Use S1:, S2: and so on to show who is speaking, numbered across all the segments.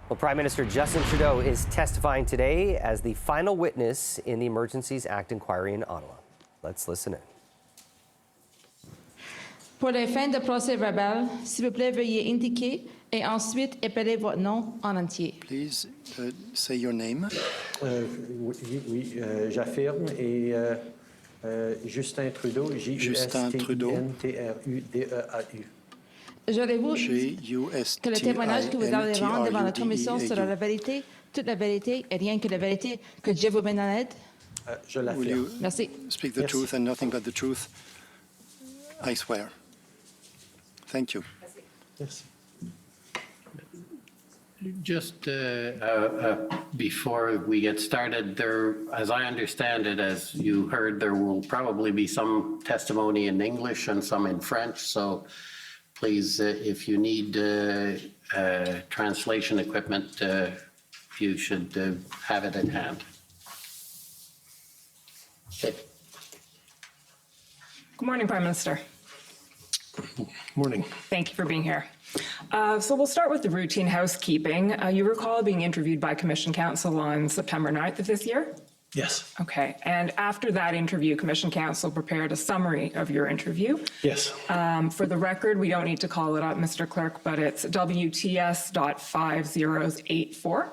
S1: Well, Prime Minister Justin Trudeau is testifying today as the final witness in the Emergencies Act inquiry in Ottawa. Let's listen in.
S2: Pour les fins de procès verbal, s'il vous plaît, veuillez indiquer et ensuite épeler votre nom en entier.
S3: Please say your name.
S4: Oui, j'affirme. Et Justin Trudeau, J-U-S-T-I-N-T-R-U-D-E-A-U.
S2: Jurez-vous que le témoignage que vous allez rendre devant la commission sera la vérité, toute la vérité et rien que la vérité, que Dieu vous mène en aide?
S4: Je l'affirme.
S2: Merci.
S3: Speak the truth and nothing but the truth. I swear. Thank you.
S4: Merci.
S5: Just before we get started, as I understand it, as you heard, there will probably be some testimony in English and some in French. So please, if you need translation equipment, you should have it at hand. Okay.
S6: Good morning, Prime Minister.
S4: Morning.
S6: Thank you for being here. So we'll start with the routine housekeeping. You recall being interviewed by Commission Counsel on September 9th of this year?
S4: Yes.
S6: Okay. And after that interview, Commission Counsel prepared a summary of your interview.
S4: Yes.
S6: For the record, we don't need to call it up, Mr. Clerk, but it's WTS.5084.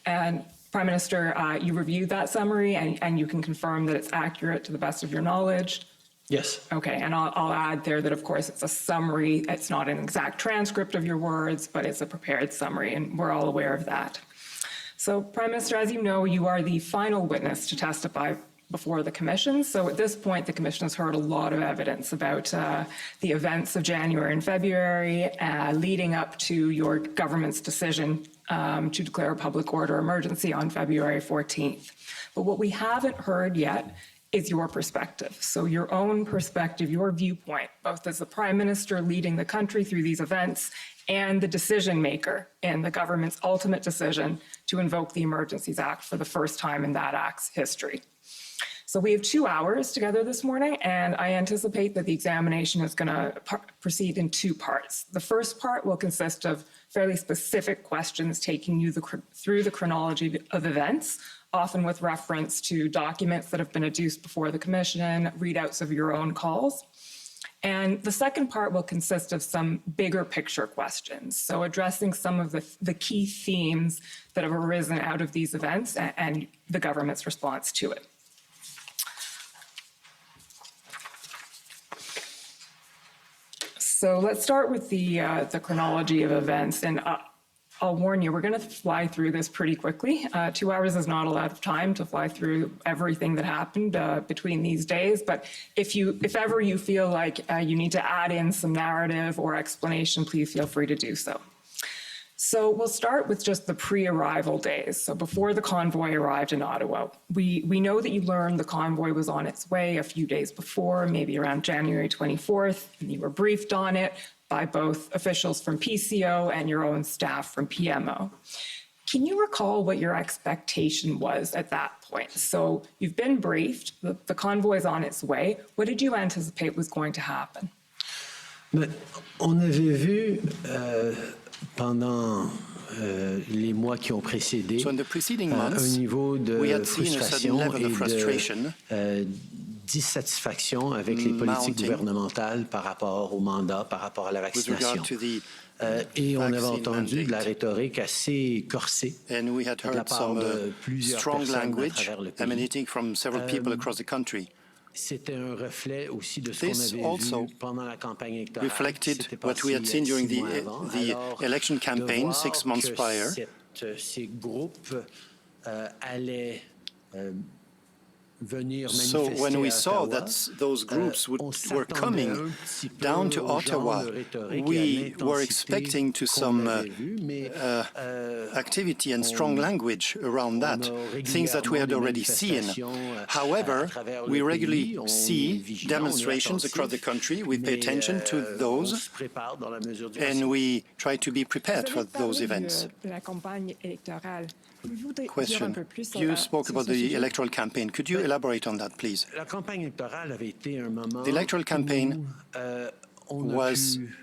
S6: And Prime Minister, you reviewed that summary and you can confirm that it's accurate to the best of your knowledge?
S4: Yes.
S6: Okay, and I'll add there that, of course, it's a summary. It's not an exact transcript of your words, but it's a prepared summary, and we're all aware of that. So, Prime Minister, as you know, you are the final witness to testify before the Commission. So at this point, the Commission has heard a lot of evidence about the events of January and February leading up to your government's decision to declare a public order emergency on February 14th. But what we haven't heard yet is your perspective. So your own perspective, your viewpoint, both as the Prime Minister leading the country through these events and the decision maker in the government's ultimate decision to invoke the Emergencies Act for the first time in that Act's history. So we have 2 hours together this morning, and I anticipate that the examination is going to proceed in 2 parts. The first part will consist of fairly specific questions taking you through the chronology of events, often with reference to documents that have been adduced before the Commission, readouts of your own calls. And the second part will consist of some bigger picture questions, so addressing some of the key themes that have arisen out of these events and the government's response to it. So let's start with the chronology of events, and I'll warn you, we're going to fly through this pretty quickly. 2 hours is not a lot of time to fly through everything that happened between these days, but if ever you feel like you need to add in some narrative or explanation, please feel free to do so. So we'll start with just the pre-arrival days. So before the convoy arrived in Ottawa, we know that you learned the convoy was on its way a few days before, maybe around January 24th, and you were briefed on it by both officials from PCO and your own staff from PMO. Can you recall what your expectation was at that point? So you've been briefed, the convoy is on its way. What did you anticipate was going to happen?
S4: Mais on avait vu pendant les mois qui ont précédé
S3: So in the preceding months,
S4: un niveau
S3: we
S4: de
S3: had seen a certain
S4: frustration
S3: level
S4: et
S3: of frustration,
S4: de dissatisfaction avec les politiques gouvernementales par rapport au mandat, par rapport à la
S3: with regard
S4: vaccination.
S3: to the
S4: Et on avait
S3: vaccine
S4: entendu de la
S3: mandate.
S4: rhétorique assez corsée
S3: And we had
S4: de la
S3: heard
S4: part
S3: some
S4: de plusieurs
S3: strong
S4: personnes à
S3: language
S4: travers le pays.
S3: emanating from several people across the country.
S4: C'était un reflet aussi de ce qu'on
S3: This
S4: avait
S3: also
S4: vu pendant la campagne électorale.
S3: reflected
S4: C'était
S3: what we had
S4: passé
S3: seen during
S4: 6 mois avant.
S3: the
S4: Alors,
S3: election campaign
S4: de voir
S3: 6 months
S4: que
S3: prior,
S4: ces groupes allaient venir
S3: so
S4: manifester
S3: when we
S4: à
S3: saw
S4: Ottawa,
S3: that those groups
S4: on
S3: were
S4: s'attendait
S3: coming
S4: un petit peu
S3: down to
S4: au genre
S3: Ottawa,
S4: de rhétorique et
S3: we
S4: à
S3: were
S4: l'intensité
S3: expecting to
S4: qu'on
S3: some
S4: avait vu, mais,
S3: activity and strong language around that, things that we had already seen. However, we regularly see demonstrations across the country. We pay attention to those, and we try to be prepared for those events. Question. You spoke about the electoral campaign. Could you elaborate on that, please?
S4: La campagne électorale avait été un moment
S3: The electoral campaign
S4: où on a
S3: was
S4: pu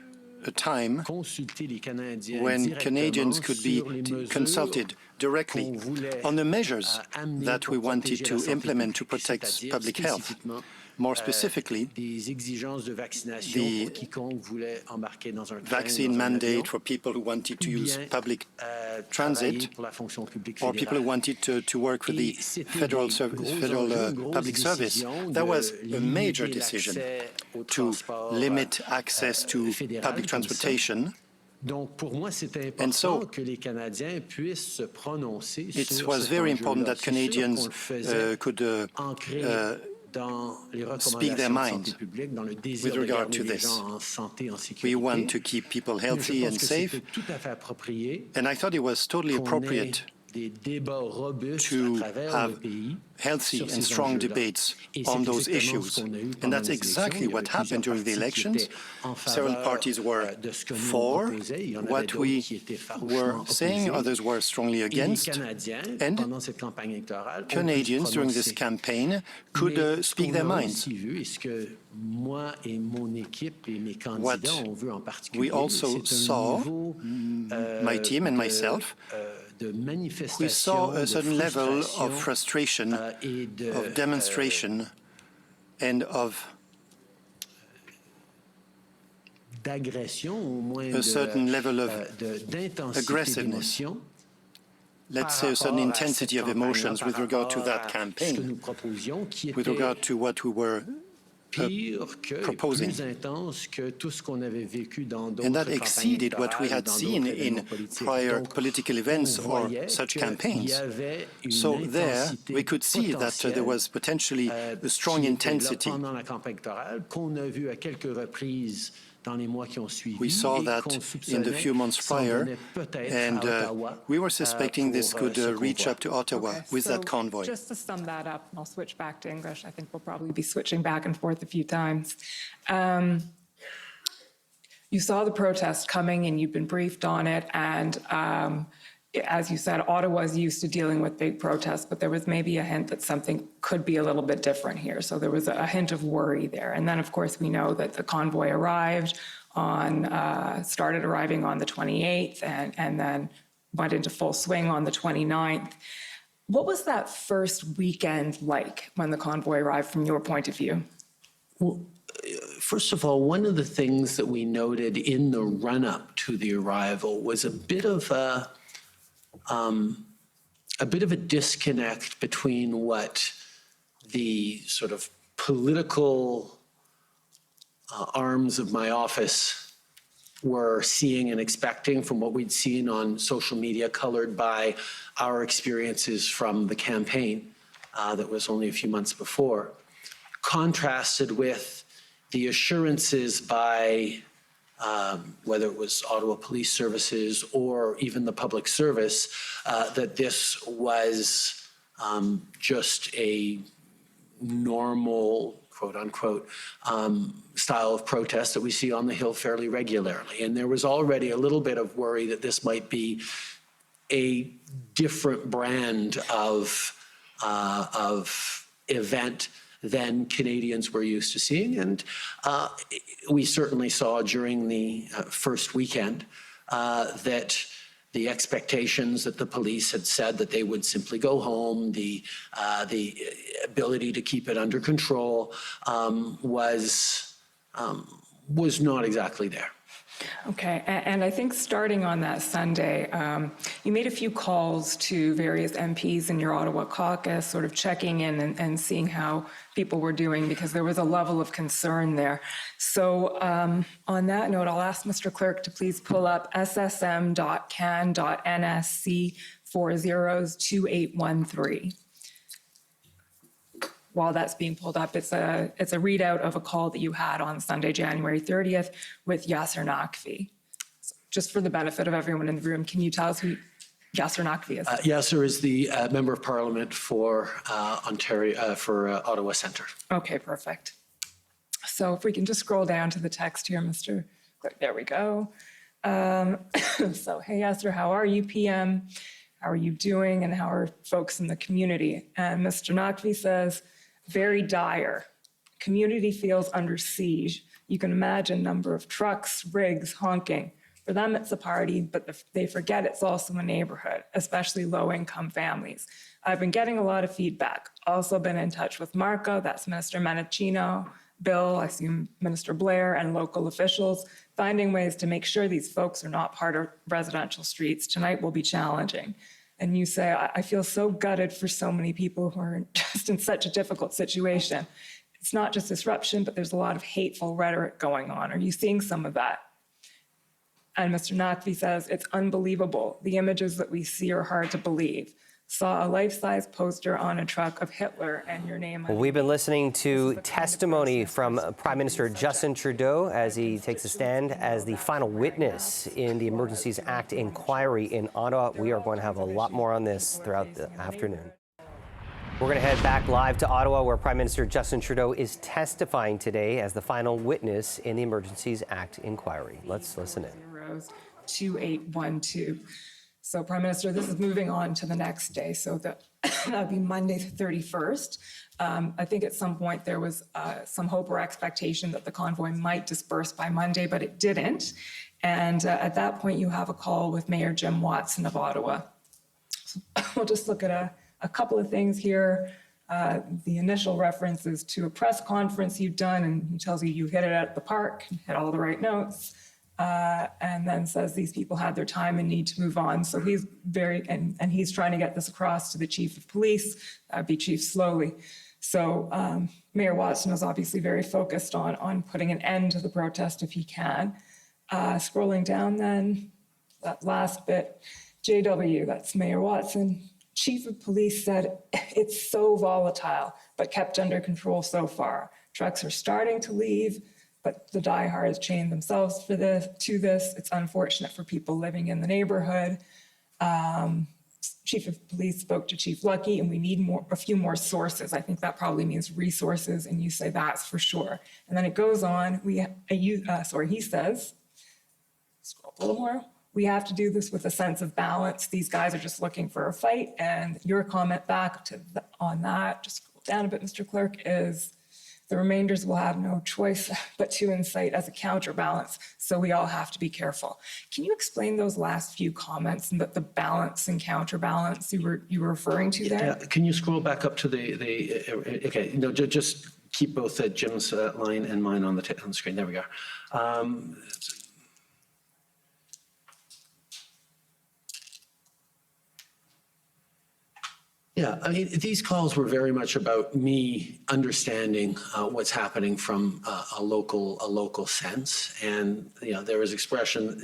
S3: a time
S4: consulter les Canadiens
S3: when
S4: directement
S3: Canadians could be
S4: sur les mesures
S3: consulted directly
S4: qu'on voulait,
S3: on the measures
S4: amener
S3: that we
S4: pour
S3: wanted
S4: protéger la
S3: to
S4: santé
S3: implement to
S4: publique,
S3: protect
S4: c'est-à-dire
S3: public health.
S4: spécifiquement,
S3: More specifically,
S4: des exigences de vaccination
S3: the
S4: pour quiconque voulait embarquer dans un train,
S3: vaccine
S4: dans un
S3: mandate
S4: avion,
S3: for people who wanted to
S4: ou
S3: use
S4: bien,
S3: public
S4: travailler
S3: transit,
S4: pour la fonction publique
S3: or people who
S4: fédérale.
S3: wanted to work for the
S4: Et c'était
S3: federal,
S4: des gros
S3: federal
S4: enjeux, une grosse
S3: public service.
S4: décision
S3: That
S4: de
S3: was a major
S4: limiter
S3: decision
S4: l'accès au
S3: to
S4: transport,
S3: limit access to
S4: fédéral
S3: public
S4: comme ça.
S3: transportation.
S4: Donc, pour moi, c'est
S3: And
S4: important
S3: so,
S4: que les Canadiens puissent se prononcer
S3: It
S4: sur
S3: was
S4: cet
S3: very
S4: enjeu-là.
S3: important that
S4: C'est sûr qu'on
S3: Canadians
S4: le faisait
S3: could
S4: ancré dans les
S3: speak their
S4: recommandations de
S3: mind
S4: santé publique, dans le désir
S3: with
S4: de
S3: regard
S4: garder
S3: to
S4: les
S3: this.
S4: gens en santé, en
S3: We
S4: sécurité.
S3: want to keep people
S4: Mais je
S3: healthy
S4: pense
S3: and
S4: que
S3: safe.
S4: c'était tout à fait approprié
S3: And I thought it was totally
S4: qu'on
S3: appropriate
S4: ait des débats robustes
S3: to
S4: à travers
S3: have
S4: le pays
S3: healthy
S4: sur
S3: and
S4: ces
S3: strong
S4: enjeux-là.
S3: debates
S4: Et
S3: on
S4: c'est
S3: those
S4: exactement ce
S3: issues.
S4: qu'on a eu
S3: And
S4: pendant
S3: that's
S4: les
S3: exactly
S4: élections. Il y
S3: what
S4: avait
S3: happened during the
S4: plusieurs partis qui
S3: elections.
S4: étaient en
S3: Several
S4: faveur,
S3: parties were
S4: de ce que nous
S3: for
S4: proposait. Il y en avait
S3: what
S4: d'autres
S3: we
S4: qui étaient
S3: were
S4: farouchement
S3: saying,
S4: opposés.
S3: others were strongly
S4: Et les
S3: against.
S4: Canadiens,
S3: And
S4: pendant cette campagne électorale, ont pu se
S3: Canadians during this
S4: prononcer.
S3: campaign could
S4: Mais ce
S3: speak
S4: qu'on
S3: their
S4: a
S3: minds.
S4: aussi vu, et ce que moi et mon équipe et mes
S3: What
S4: candidats ont vu en particulier,
S3: we also
S4: c'est un
S3: saw,
S4: niveau
S3: my team and myself,
S4: de manifestation,
S3: we saw a
S4: de
S3: certain level
S4: frustration,
S3: of frustration,
S4: et de
S3: of demonstration, and of
S4: d'agression, au moins
S3: a certain level of
S4: d'intensité
S3: aggressiveness.
S4: d'émotion.
S3: let's say, a certain intensity of emotions with regard to that campaign, with regard to what we were proposing. And that exceeded what we had seen in prior political events or such campaigns. So there, we could see that there was potentially a strong intensity. We saw that in the few months prior, and we were suspecting this could reach up to Ottawa with that convoy.
S6: Just to sum that up, and I'll switch back to English. I think we'll probably be switching back and forth a few times. You saw the protest coming and you've been briefed on it, and as you said, Ottawa's used to dealing with big protests, but there was maybe a hint that something could be a little bit different here. So there was a hint of worry there. And then, of course, we know that the convoy arrived started arriving on the 28th and then went into full swing on the 29th. What was that first weekend like when the convoy arrived from your point of view?
S4: Well, first of all, one of the things that we noted in the run-up to the arrival was a bit of a disconnect between what the sort of political arms of my office were seeing and expecting from what we'd seen on social media, colored by our experiences from the campaign that was only a few months before, contrasted with the assurances by whether it was Ottawa Police Services or even the public service, that this was just a normal, quote unquote, style of protest that we see on the Hill fairly regularly. And there was already a little bit of worry that this might be a different brand of event than Canadians were used to seeing. And we certainly saw during the first weekend that the expectations that the police had said that they would simply go home, the ability to keep it under control was not exactly there.
S6: Okay, and I think starting on that Sunday, you made a few calls to various MPs in your Ottawa caucus, sort of checking in and seeing how people were doing, because there was a level of concern there. So on that note, I'll ask Mr. Clerk to please pull up ssm.can.nsc402813. While that's being pulled up, it's a readout of a call that you had on Sunday, January 30th with Yasser Naqvi. So just for the benefit of everyone in the room, can you tell us who Yasser Naqvi is?
S4: Yasser is the Member of Parliament for Ontario, for Ottawa Centre.
S6: Okay, perfect. So if we can just scroll down to the text here, Mr. Clerk, there we go. So, hey, Yasser, how are you, PM? How are you doing, and how are folks in the community? And Mr. Naqvi says, very dire. Community feels under siege. You can imagine number of trucks, rigs, honking. For them, it's a party, but they forget it's also a neighborhood, especially low-income families. I've been getting a lot of feedback. Also been in touch with Marco, that's Minister Menachino, Bill, I assume Minister Blair, and local officials, finding ways to make sure these folks are not part of residential streets. Tonight will be challenging. And you say, I feel so gutted for so many people who are just in such a difficult situation. It's not just disruption, but there's a lot of hateful rhetoric going on. Are you seeing some of that? And Mr. Naqvi says, it's unbelievable. The images that we see are hard to believe. Saw a life-size poster on a truck of Hitler and your name.
S1: Well, we've been listening to testimony from Prime Minister Justin Trudeau as he takes a stand as the final witness in the Emergencies Act inquiry in Ottawa. We are going to have a lot more on this throughout the afternoon. We're going to head back live to Ottawa, where Prime Minister Justin Trudeau is testifying today as the final witness in the Emergencies Act inquiry. Let's listen in.
S6: 2812. So, Prime Minister, this is moving on to the next day. So that'll be Monday, the 31st. I think at some point there was some hope or expectation that the convoy might disperse by Monday, but it didn't. And at that point, you have a call with Mayor Jim Watson of Ottawa. So we'll just look at a couple of things here. The initial reference is to a press conference you've done, and he tells you hit it at the park, hit all the right notes. And then says these people had their time and need to move on. So he's and he's trying to get this across to the chief of police, be Chief Slowly. So Mayor Watson is obviously very focused on putting an end to the protest if he can. Scrolling down then, that last bit, JW, that's Mayor Watson. Chief of Police said it's so volatile, but kept under control so far. Trucks are starting to leave, but the diehards chained themselves to this. It's unfortunate for people living in the neighborhood. Chief of Police spoke to Chief Lucky, and we need a few more sources. I think that probably means resources, and you say that's for sure. And then it goes on. He says, scroll a little more. We have to do this with a sense of balance. These guys are just looking for a fight. And your comment back on that, just scroll down a bit, Mr. Clerk, is the remainders will have no choice but to incite as a counterbalance. So we all have to be careful. Can you explain those last few comments and the balance and counterbalance you were referring to there?
S4: Yeah, can you scroll back up to okay, no, just keep both Jim's line and mine on the screen. There we go. Yeah, I mean, these calls were very much about me understanding what's happening from a local sense, and there was expression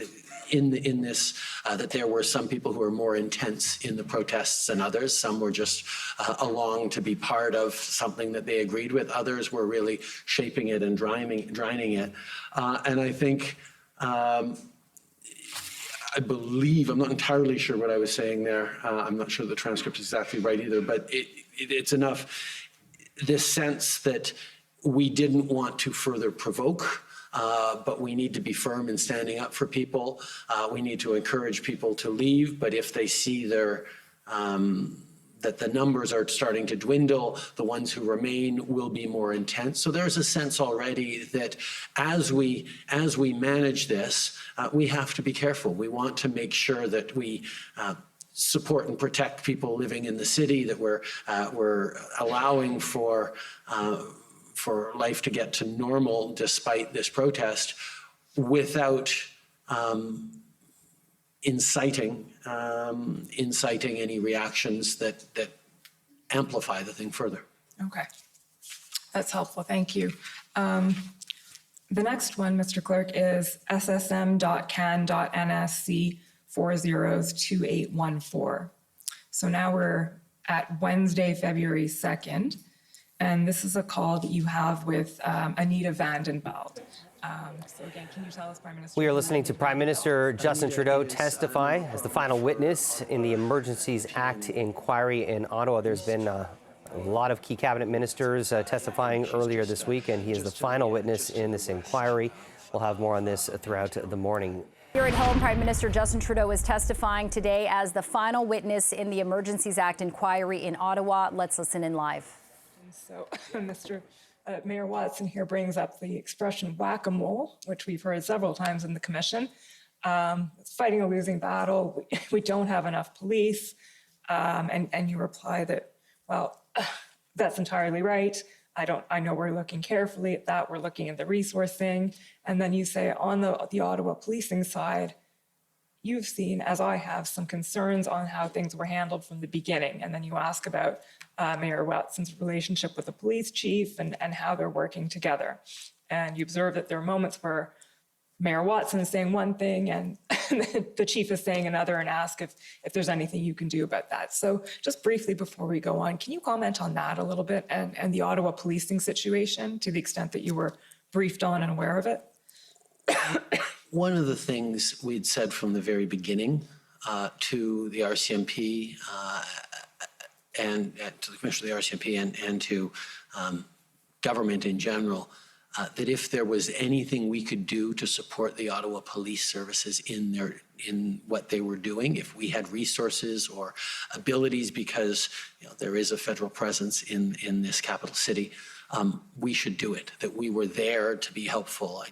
S4: in this that there were some people who were more intense in the protests than others. Some were just along to be part of something that they agreed with. Others were really shaping it and draining it, and I think. I believe, I'm not entirely sure what I was saying there. I'm not sure the transcript is exactly right either, but it's enough. This sense that we didn't want to further provoke, but we need to be firm in standing up for people. We need to encourage people to leave, but if they see that the numbers are starting to dwindle, the ones who remain will be more intense. So there's a sense already that as we manage this, we have to be careful. We want to make sure that we support and protect people living in the city, that we're allowing for life to get to normal despite this protest, without inciting any reactions that amplify the thing further.
S6: Okay, that's helpful. Thank you. The next one, Mr. Clerk, is ssm.can.nsc 402814. So now we're at Wednesday, February 2nd, and this is a call that you have with Anita Vandenbeld. So again, can you tell us, Prime Minister?
S1: We are listening to Prime Minister Justin Trudeau testify as the final witness in the Emergencies Act inquiry in Ottawa. There's been a lot of key cabinet ministers testifying earlier this week, and he is the final witness in this inquiry. We'll have more on this throughout the morning.
S7: Here at home, Prime Minister Justin Trudeau is testifying today as the final witness in the Emergencies Act inquiry in Ottawa. Let's listen in live.
S6: So, Mr. Mayor Watson here brings up the expression whack-a-mole, which we've heard several times in the commission. It's fighting a losing battle. We don't have enough police. And you reply that, well, that's entirely right. I know we're looking carefully at that. We're looking at the resourcing. And then you say on the Ottawa policing side, you've seen, as I have, some concerns on how things were handled from the beginning. And then you ask about Mayor Watson's relationship with the police chief and how they're working together. And you observe that there are moments where Mayor Watson is saying one thing and the chief is saying another, and ask if there's anything you can do about that. So just briefly before we go on, can you comment on that a little bit and the Ottawa policing situation to the extent that you were briefed on and aware of it?
S4: One of the things we'd said from the very beginning to the RCMP and to the Commissioner of the RCMP and to government in general, that if there was anything we could do to support the Ottawa Police Services in what they were doing, if we had resources or abilities, because there is a federal presence in this capital city, we should do it. That we were there to be helpful. I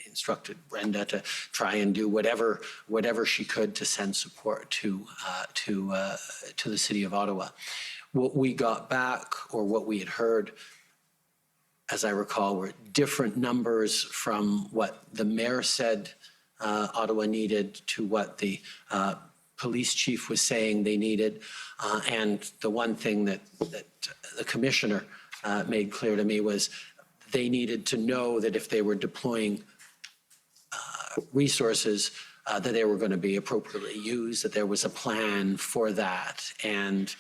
S4: instructed Brenda to try and do whatever she could to send support to the city of Ottawa. What we got back, or what we had heard, as I recall, were different numbers from what the mayor said Ottawa needed to what the police chief was saying they needed. And the one thing that the commissioner made clear to me was they needed to know that if they were deploying resources, that they were going to be appropriately used, that there was a plan for that. And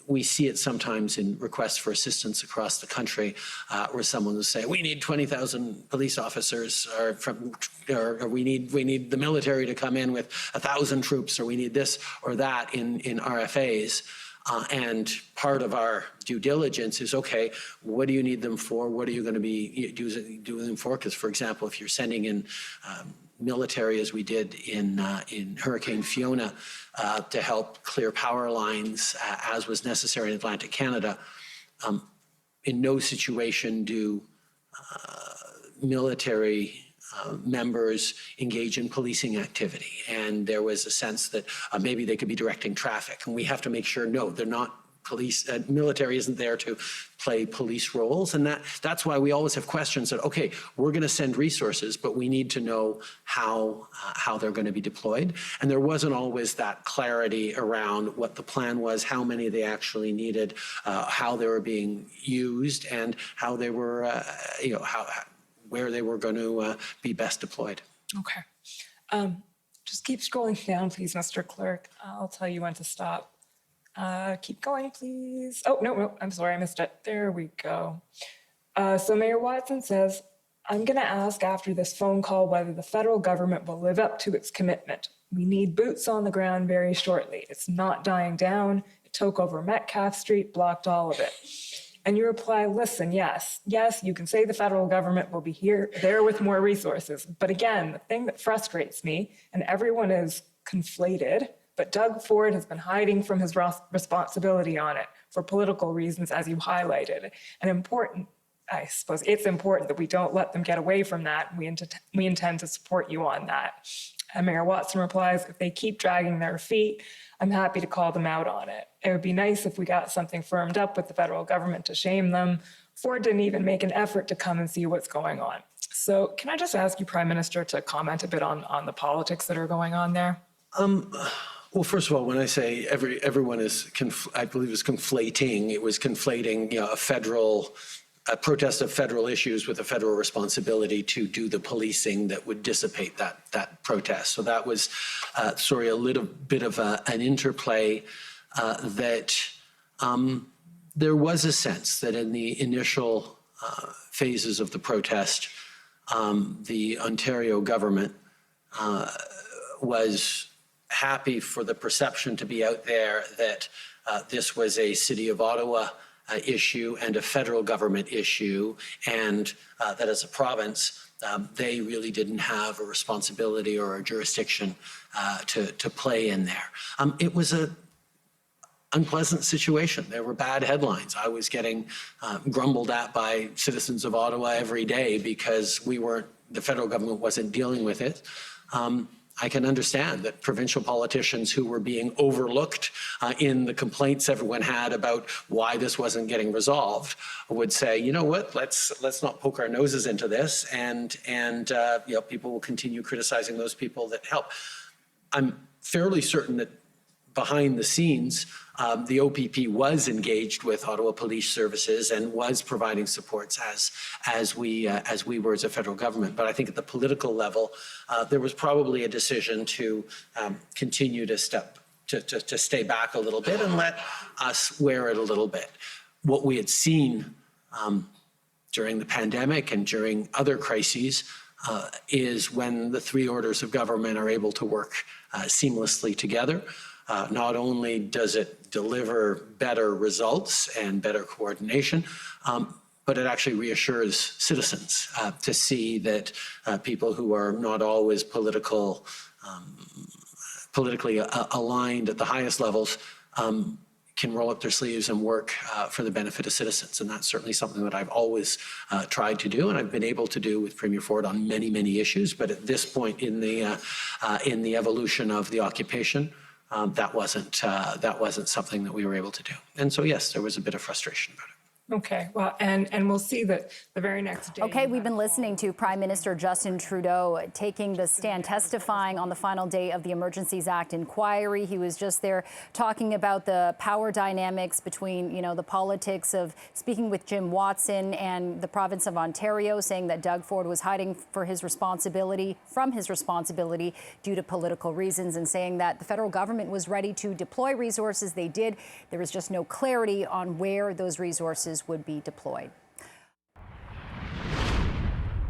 S4: we see it sometimes in requests for assistance across the country, where someone will say, "We need 20,000 police officers," or we need the military to come in with 1,000 troops, or we need this or that in RFAs. And part of our due diligence is, okay, what do you need them for? What are you going to be doing them for? Because, for example, if you're sending in military, as we did in Hurricane Fiona, to help clear power lines, as was necessary in Atlantic Canada, in no situation do military members engage in policing activity. And there was a sense that maybe they could be directing traffic. And we have to make sure, no, they're not police. Military isn't there to play police roles. And that's why we always have questions that, okay, we're going to send resources, but we need to know how they're going to be deployed. And there wasn't always that clarity around what the plan was, how many they actually needed, how they were being used, and how they were, where they were going to be best deployed.
S6: Okay. Just keep scrolling down, please, Mr. Clerk. I'll tell you when to stop. Keep going, please. Oh, no, I'm sorry, I missed it. There we go. So Mayor Watson says, "I'm going to ask after this phone call whether the federal government will live up to its commitment. We need boots on the ground very shortly. It's not dying down. It took over Metcalfe Street, blocked all of it." And you reply, "Listen, yes, you can say the federal government will be there with more resources. But again, the thing that frustrates me, and everyone is conflated, but Doug Ford has been hiding from his responsibility on it for political reasons, as you highlighted. And I suppose it's important that we don't let them get away from that. We intend to support you on that." And Mayor Watson replies, "If they keep dragging their feet, I'm happy to call them out on it. It would be nice if we got something firmed up with the federal government to shame them. Ford didn't even make an effort to come and see what's going on." So can I just ask you, Prime Minister, to comment a bit on the politics that are going on there?
S4: Well, first of all, when I say everyone is, I believe is conflating, it was conflating, a protest of federal issues with a federal responsibility to do the policing that would dissipate that protest. So that was, a little bit of an interplay that there was a sense that in the initial phases of the protest, the Ontario government was happy for the perception to be out there that this was a City of Ottawa issue and a federal government issue, and that as a province, they really didn't have a responsibility or a jurisdiction to play in there. It was unpleasant situation. There were bad headlines. I was getting grumbled at by citizens of Ottawa every day because the federal government wasn't dealing with it. I can understand that provincial politicians who were being overlooked in the complaints everyone had about why this wasn't getting resolved would say, you know what, let's not poke our noses into this, and you know, people will continue criticizing those people that help. I'm fairly certain that behind the scenes, the OPP was engaged with Ottawa Police Services and was providing supports as we were as a federal government. But I think at the political level, there was probably a decision to continue to stay back a little bit and let us wear it a little bit. What we had seen during the pandemic and during other crises is when the three orders of government are able to work seamlessly together. Not only does it deliver better results and better coordination, but it actually reassures citizens to see that people who are not always politically aligned at the highest levels can roll up their sleeves and work for the benefit of citizens. And that's certainly something that I've always tried to do, and I've been able to do with Premier Ford on many, many issues. But at this point in the evolution of the occupation, that wasn't something that we were able to do. And so, yes, there was a bit of frustration about it.
S6: Okay, well, and we'll see that the very next day.
S7: Okay, we've been listening to Prime Minister Justin Trudeau taking the stand, testifying on the final day of the Emergencies Act inquiry. He was just there talking about the power dynamics between, you know, the politics of speaking with Jim Watson and the province of Ontario, saying that Doug Ford was hiding from his responsibility due to political reasons, and saying that the federal government was ready to deploy resources. They did. There was just no clarity on where those resources would be deployed.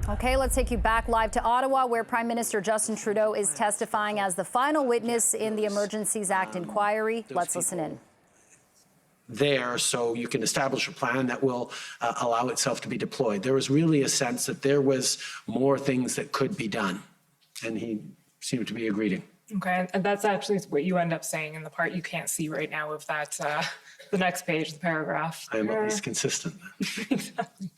S7: Okay, let's take you back live to Ottawa, where Prime Minister Justin Trudeau is testifying as the final witness in the Emergencies Act inquiry. Let's listen in.
S4: There, so you can establish a plan that will allow itself to be deployed. There was really a sense that there was more things that could be done, and he seemed to be agreeing.
S6: Okay, and that's actually what you end up saying in the part you can't see right now of that, the next page, the paragraph.
S4: I am at least consistent.
S6: Exactly.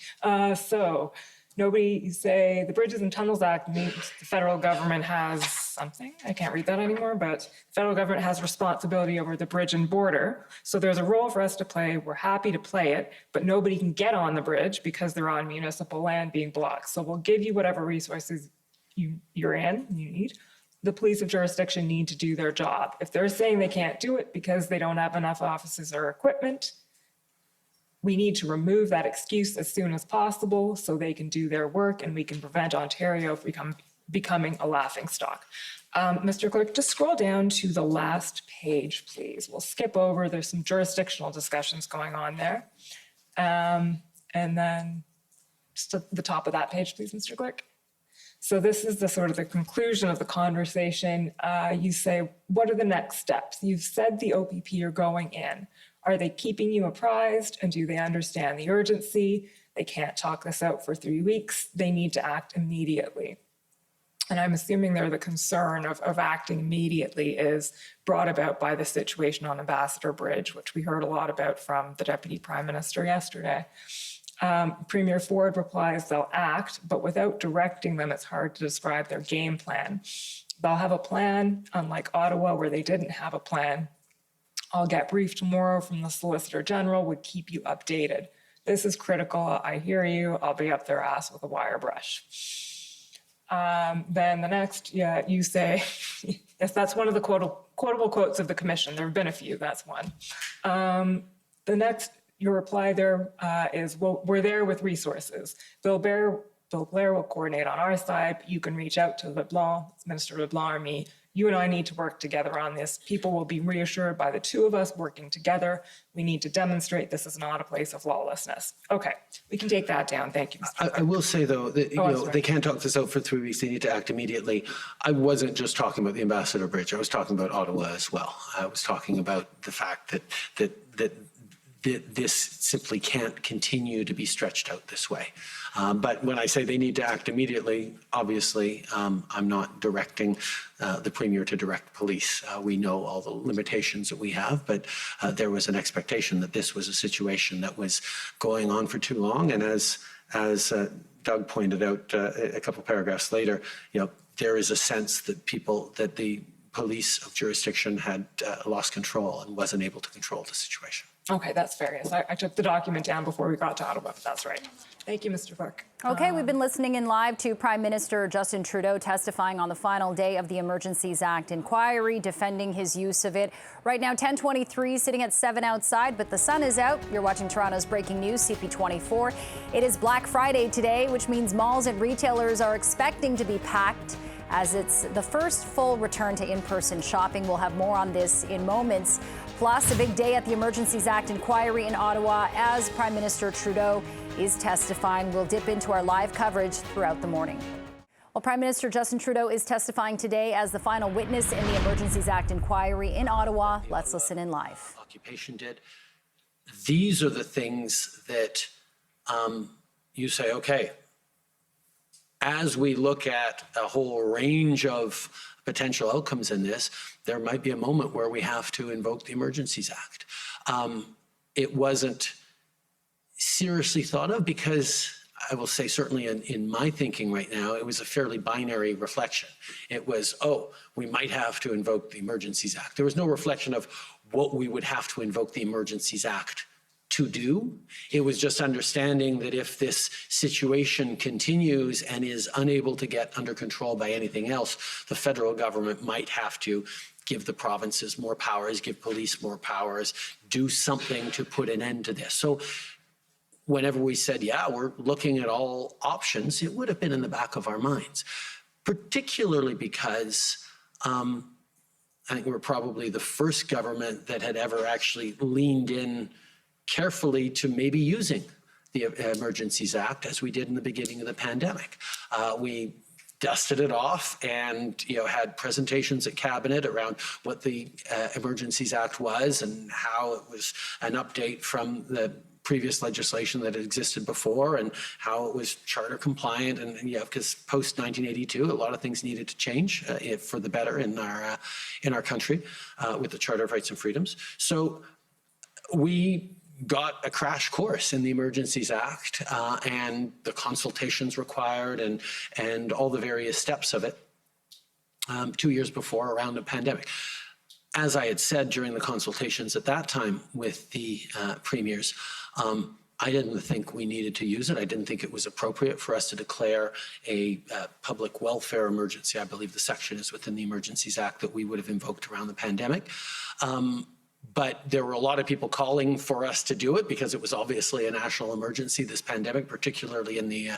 S6: So you say the Bridges and Tunnels Act means the federal government has something. I can't read that anymore, but the federal government has responsibility over the bridge and border. So there's a role for us to play. We're happy to play it, but nobody can get on the bridge because they're on municipal land being blocked. So we'll give you whatever resources you need. The police of jurisdiction need to do their job. If they're saying they can't do it because they don't have enough officers or equipment, we need to remove that excuse as soon as possible so they can do their work and we can prevent Ontario from becoming a laughingstock. Mr. Clerk, just scroll down to the last page, please. We'll skip over. There's some jurisdictional discussions going on there. And then just at the top of that page, please, Mr. Clerk. So this is the sort of the conclusion of the conversation. You say, what are the next steps? You've said the OPP are going in. Are they keeping you apprised, and do they understand the urgency? They can't talk this out for 3 weeks. They need to act immediately. And I'm assuming there the concern of acting immediately is brought about by the situation on Ambassador Bridge, which we heard a lot about from the Deputy Prime Minister yesterday. Premier Ford replies they'll act, but without directing them, it's hard to describe their game plan. They'll have a plan, unlike Ottawa, where they didn't have a plan. I'll get briefed tomorrow from the Solicitor General, would keep you updated. This is critical. I hear you. I'll be up their ass with a wire brush. Then the next, you say, yes, that's one of the quotable quotes of the commission. There have been a few, that's one. The next, your reply there is, well, we're there with resources. Bill Blair will coordinate on our side. You can reach out to LeBlanc, Minister LeBlanc or me. You and I need to work together on this. People will be reassured by the two of us working together. We need to demonstrate this is not a place of lawlessness. Okay, we can take that down. Thank you, Mr.
S4: I will say, though, that they can't talk this out for 3 weeks. They need to act immediately. I wasn't just talking about the Ambassador Bridge. I was talking about Ottawa as well. I was talking about the fact that this simply can't continue to be stretched out this way. But when I say they need to act immediately, obviously, I'm not directing the Premier to direct police. We know all the limitations that we have, but there was an expectation that this was a situation that was going on for too long. And as Doug pointed out a couple paragraphs later, there is a sense that the police of jurisdiction had lost control and wasn't able to control the situation.
S6: Okay, that's fair. Yes, I took the document down before we got to Ottawa, but that's right. Thank you, Mr. Clerk.
S7: Okay, we've been listening in live to Prime Minister Justin Trudeau testifying on the final day of the Emergencies Act inquiry, defending his use of it. Right now, 10:23, sitting at 7 outside, but the sun is out. You're watching Toronto's Breaking News, CP24. It is Black Friday today, which means malls and retailers are expecting to be packed, as it's the first full return to in-person shopping. We'll have more on this in moments. Plus, a big day at the Emergencies Act inquiry in Ottawa as Prime Minister Trudeau is testifying. We'll dip into our live coverage throughout the morning. Well, Prime Minister Justin Trudeau is testifying today as the final witness in the Emergencies Act inquiry in Ottawa. Let's listen in live.
S4: Occupation did. These are the things that you say, okay, as we look at a whole range of potential outcomes in this, there might be a moment where we have to invoke the Emergencies Act. It wasn't seriously thought of because I will say certainly in my thinking right now, it was a fairly binary reflection. It was, we might have to invoke the Emergencies Act. There was no reflection of what we would have to invoke the Emergencies Act to do. It was just understanding that if this situation continues and is unable to get under control by anything else, the federal government might have to give the provinces more powers, give police more powers, do something to put an end to this. So whenever we said, yeah, we're looking at all options, it would have been in the back of our minds, particularly because I think we're probably the first government that had ever actually leaned in carefully to maybe using the Emergencies Act as we did in the beginning of the pandemic. We dusted it off and had presentations at Cabinet around what the Emergencies Act was and how it was an update from the previous legislation that had existed before and how it was charter compliant and because post 1982 a lot of things needed to change for the better in our country with the Charter of Rights and Freedoms. So we got a crash course in the Emergencies Act and the consultations required and all the various steps of it 2 years before around the pandemic. As I had said during the consultations at that time with the premiers, I didn't think we needed to use it. I didn't think it was appropriate for us to declare a public welfare emergency. I believe the section is within the Emergencies Act that we would have invoked around the pandemic. But there were a lot of people calling for us to do it because it was obviously a national emergency, this pandemic, particularly in the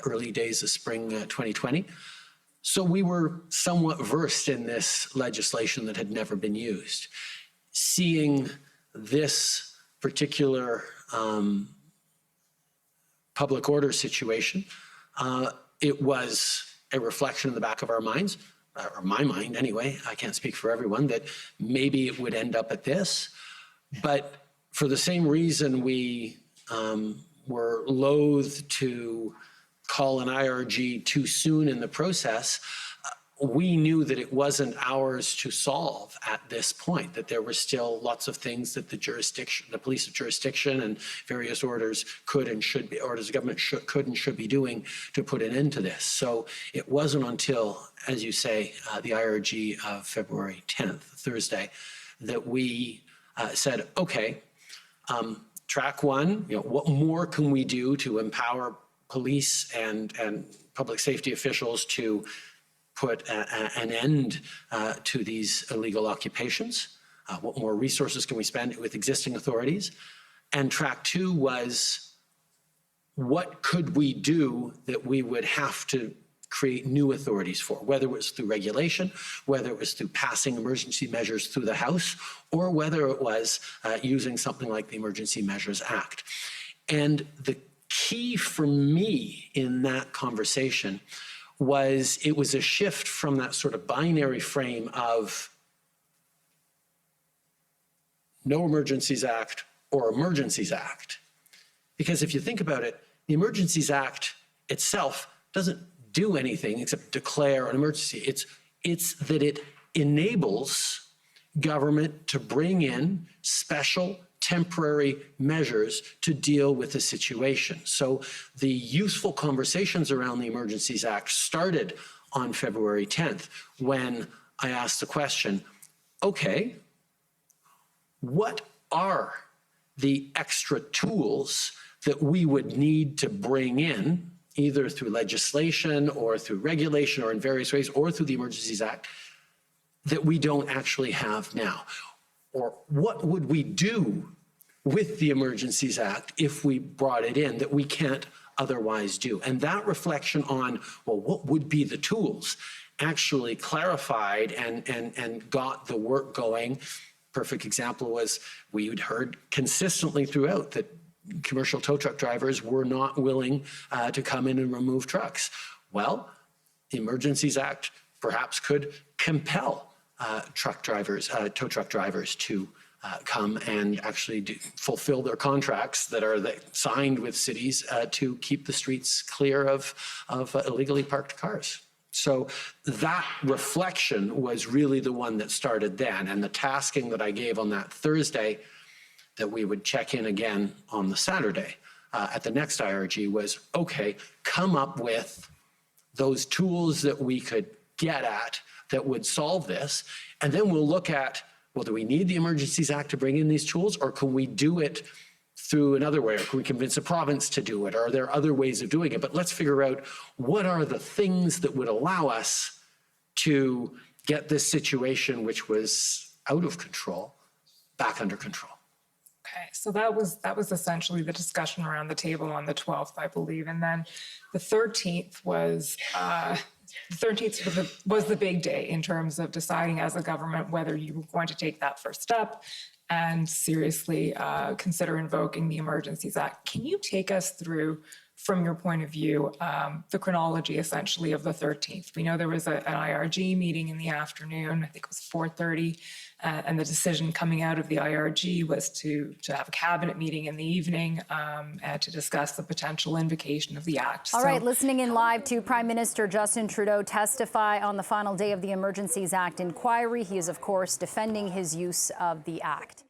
S4: early days of spring 2020. So we were somewhat versed in this legislation that had never been used. Seeing this particular public order situation, it was a reflection in the back of our minds, or my mind anyway, I can't speak for everyone, that maybe it would end up at this. But for the same reason we were loath to call an IRG too soon in the process, we knew that it wasn't ours to solve at this point, that there were still lots of things that the police of jurisdiction and various orders could and should be, orders of government could and should be doing to put an end to this. So it wasn't until, as you say, the IRG of February 10th, Thursday, that we said, okay, track one, what more can we do to empower police and public safety officials to put an end to these illegal occupations? What more resources can we spend with existing authorities? And track two was, what could we do that we would have to create new authorities for, whether it was through regulation, whether it was through passing emergency measures through the House, or whether it was using something like the Emergency Measures Act. And the key for me in that conversation was it was a shift from that sort of binary frame of no Emergencies Act or Emergencies Act. Because if you think about it, the Emergencies Act itself doesn't do anything except declare an emergency. It's that it enables government to bring in special temporary measures to deal with the situation. So the useful conversations around the Emergencies Act started on February 10th when I asked the question, okay, what are the extra tools that we would need to bring in, either through legislation or through regulation or in various ways, or through the Emergencies Act, that we don't actually have now? Or what would we do with the Emergencies Act if we brought it in that we can't otherwise do? And that reflection on, well, what would be the tools actually clarified and got the work going. Perfect example was we had heard consistently throughout that commercial tow truck drivers were not willing to come in and remove trucks. Well, the Emergencies Act perhaps could compel tow truck drivers to come and actually fulfill their contracts that are signed with cities to keep the streets clear of illegally parked cars. So that reflection was really the one that started then. And the tasking that I gave on that Thursday that we would check in again on the Saturday at the next IRG was, okay, come up with those tools that we could get at that would solve this. And then we'll look at, well, do we need the Emergencies Act to bring in these tools, or can we do it through another way, or can we convince a province to do it, or are there other ways of doing it? But let's figure out what are the things that would allow us to get this situation, which was out of control, back under control.
S6: Okay, so that was essentially the discussion around the table on the 12th, I believe, and then the 13th was the big day in terms of deciding as a government whether you were going to take that first step and seriously consider invoking the Emergencies Act. Can you take us through, from your point of view, the chronology essentially of the 13th? We know there was an IRG meeting in the afternoon, I think it was 4:30, and the decision coming out of the IRG was to have a cabinet meeting in the evening to discuss the potential invocation of the act.
S7: All right, listening in live to Prime Minister Justin Trudeau testify on the final day of the Emergencies Act inquiry. He is, of course, defending his use of the act.